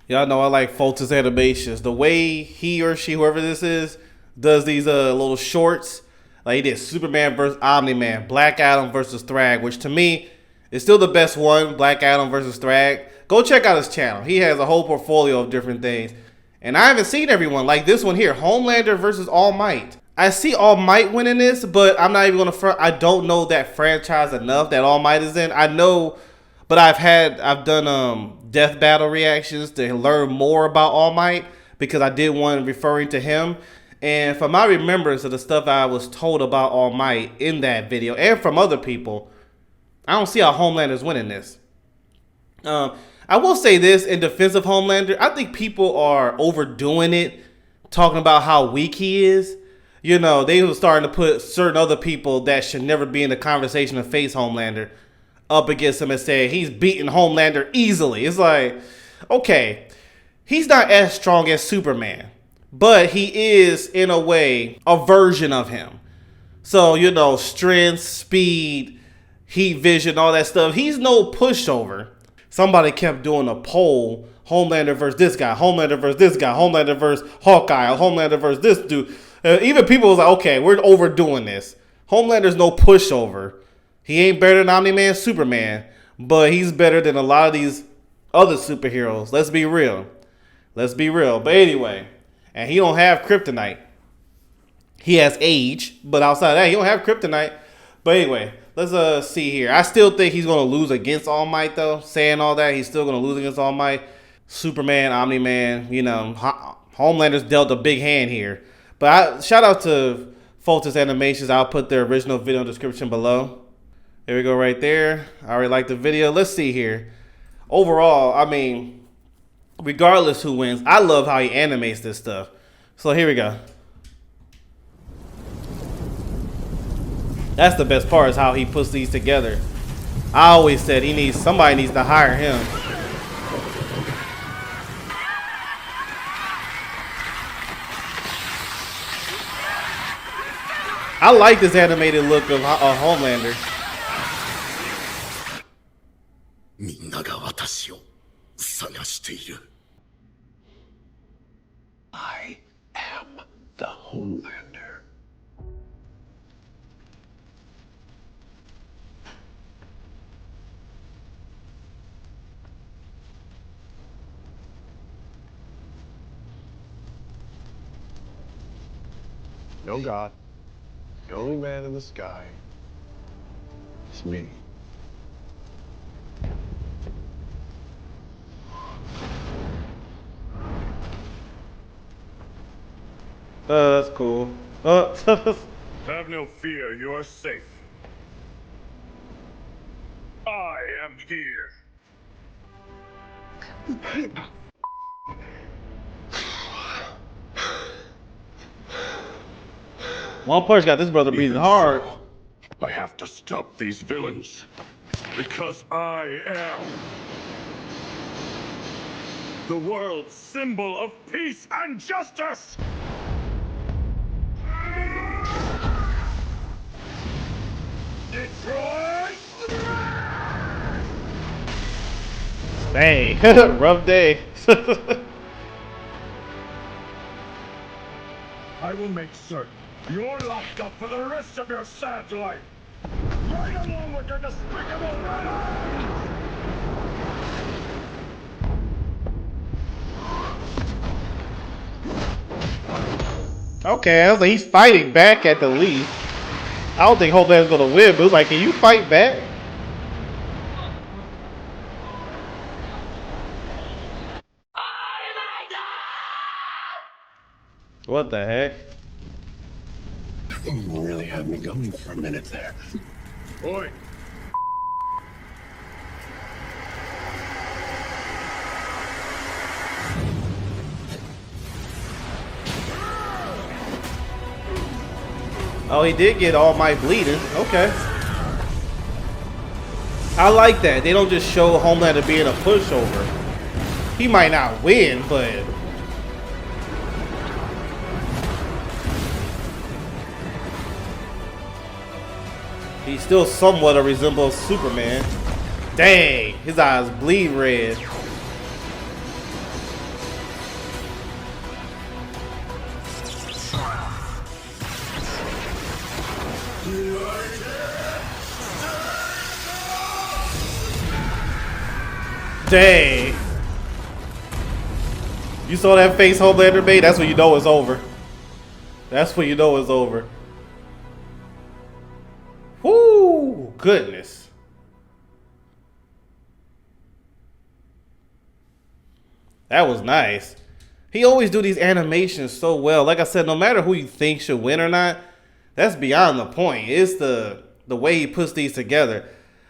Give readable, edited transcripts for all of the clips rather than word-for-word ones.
Y'all know I like Fulton's animations. The way he or she, whoever this is, does these little shorts. Like he did Superman versus Omni-Man, Black Adam versus Thrag, which to me is still the best one, Black Adam versus Thrag. Go check out his channel. He has a whole portfolio of different things. And I haven't seen everyone like this one here, Homelander versus All Might. I see All Might winning this, but I'm not even gonna front. I don't know that franchise enough that All Might is in. I know, but I've done death battle reactions to learn more about All Might because I did one referring to him. And from my remembrance of the stuff I was told about All Might in that video and from other people, I don't see how Homelander's winning this. I will say this in defense of Homelander, I think people are overdoing it, talking about how weak he is. You know, they were starting to put certain other people that should never be in the conversation to face Homelander up against him and say he's beating Homelander easily. It's like, okay, he's not as strong as Superman, but he is, in a way, a version of him. So, you know, strength, speed, heat vision, all that stuff. He's no pushover. Somebody kept doing a poll, Homelander versus this guy, Homelander versus this guy, Homelander versus Hawkeye, Homelander versus this dude. Even people was like, okay, we're overdoing this. Homelander's no pushover. He ain't better than Omni-Man, Superman, but he's better than a lot of these other superheroes. Let's be real. Let's be real. But anyway, and he don't have kryptonite. He has age, but outside of that, he don't have kryptonite. But anyway, let's see here. I still think he's going to lose against All Might, though. Saying all that, he's still going to lose against All Might. Superman, Omni-Man, you know, Homelander's dealt a big hand here. But shout out to Fulton's Animations. I'll put their original video in the description below. There we go right there. I already liked the video. Let's see here. Overall, I mean, regardless who wins, I love how he animates this stuff. So here we go. That's the best part, is how he puts these together. I always said somebody needs to hire him. I like this animated look of Homelander. I am the Homelander. No God. The only man in the sky is me. That's cool. Have no fear, you are safe. I am here. One Punch got this brother breathing hard. I have to stop these villains. Because I am the world's symbol of peace and justice! Detroit! Dang, rough day. I will make certain you're locked up for the rest of your sad life! Right along with your despicable villains! Okay, I was like, he's fighting back at the least. I don't think Homelander's gonna win, but it's like, can you fight back? What the heck? You really had me going for a minute there. Oi! Oh, he did get All Might bleeding. Okay. I like that. They don't just show Homelander being a pushover. He might not win, but he still somewhat resembles Superman. Dang, his eyes bleed red. Dang. You saw that face Homelander made? That's when you know it's over. That's when you know it's over. Whoo! Goodness. That was nice. He always do these animations so well. Like I said, no matter who you think should win or not, that's beyond the point. It's the way he puts these together.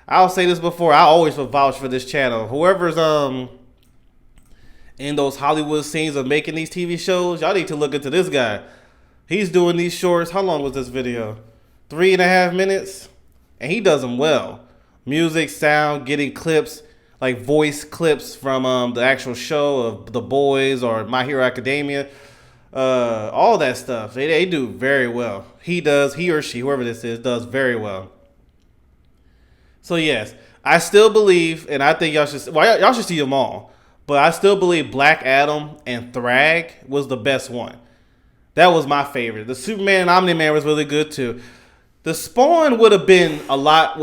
I'll say this before. I always will vouch for this channel. Whoever's in those Hollywood scenes of making these TV shows, y'all need to look into this guy. He's doing these shorts. How long was this video? 3.5 minutes, and he does them well. Music, sound, getting clips, like voice clips from the actual show of The Boys or My Hero Academia. All that stuff. They do very well. He or she, whoever this is, does very well. So yes, I still believe, and I think y'all should see them all. But I still believe Black Adam and Thrag was the best one. That was my favorite. The Superman and Omni-Man was really good too. The Spawn would have been a lot.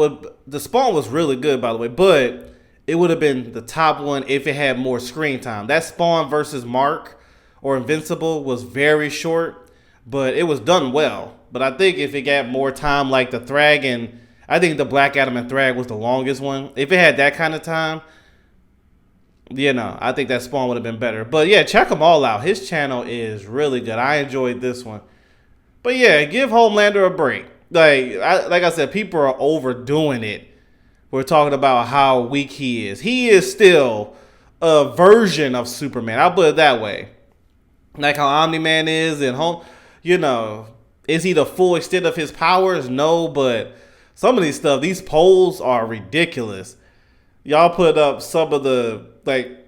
The Spawn was really good, by the way, but it would have been the top one if it had more screen time. That Spawn versus Mark or Invincible was very short, but it was done well. But I think if it got more time, like the Thrag and I think the Black Adam and Thrag was the longest one. If it had that kind of time. Yeah, no, I think that Spawn would have been better. But yeah, check them all out. His channel is really good. I enjoyed this one. But yeah, give Homelander a break. Like I said, people are overdoing it. We're talking about how weak he is. He is still a version of Superman. I'll put it that way. Like how Omni-Man is and is he the full extent of his powers? No, but some of these stuff, these polls are ridiculous. Y'all put up some of the,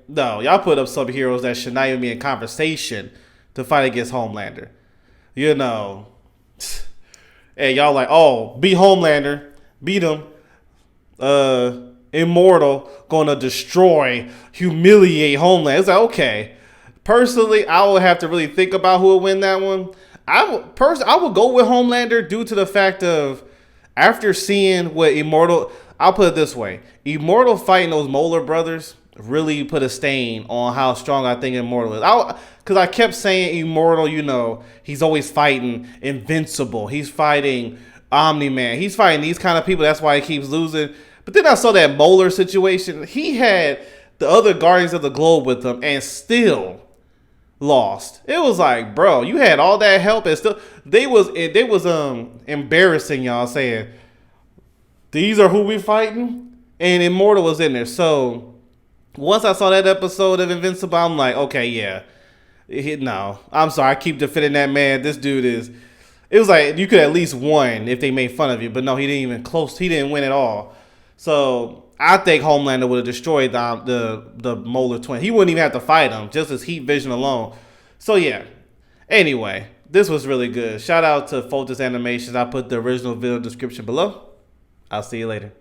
y'all put up some heroes that should not even be in conversation to fight against Homelander. And y'all like, oh, beat Homelander, beat him, Immortal, gonna destroy, humiliate Homelander. It's like, okay. Personally, I would have to really think about who would win that one. I would go with Homelander due to the fact of, after seeing what Immortal... I'll put it this way. Immortal fighting those Molar brothers really put a stain on how strong I think Immortal is. Because I kept saying Immortal, he's always fighting Invincible. He's fighting Omni-Man. He's fighting these kind of people. That's why he keeps losing. But then I saw that Molar situation. He had the other Guardians of the Globe with him and still lost. It was like, bro, you had all that help and still... They was embarrassing y'all saying... These are who we fighting? And Immortal was in there. So, once I saw that episode of Invincible, I'm like, okay, yeah. No. I'm sorry. I keep defending that man. This dude is... It was like, you could at least win if they made fun of you. But no, he didn't even close. He didn't win at all. So, I think Homelander would have destroyed the Molar Twin. He wouldn't even have to fight him. Just his heat vision alone. So, yeah. Anyway, this was really good. Shout out to Photos Animations. I put the original video description below. I'll see you later.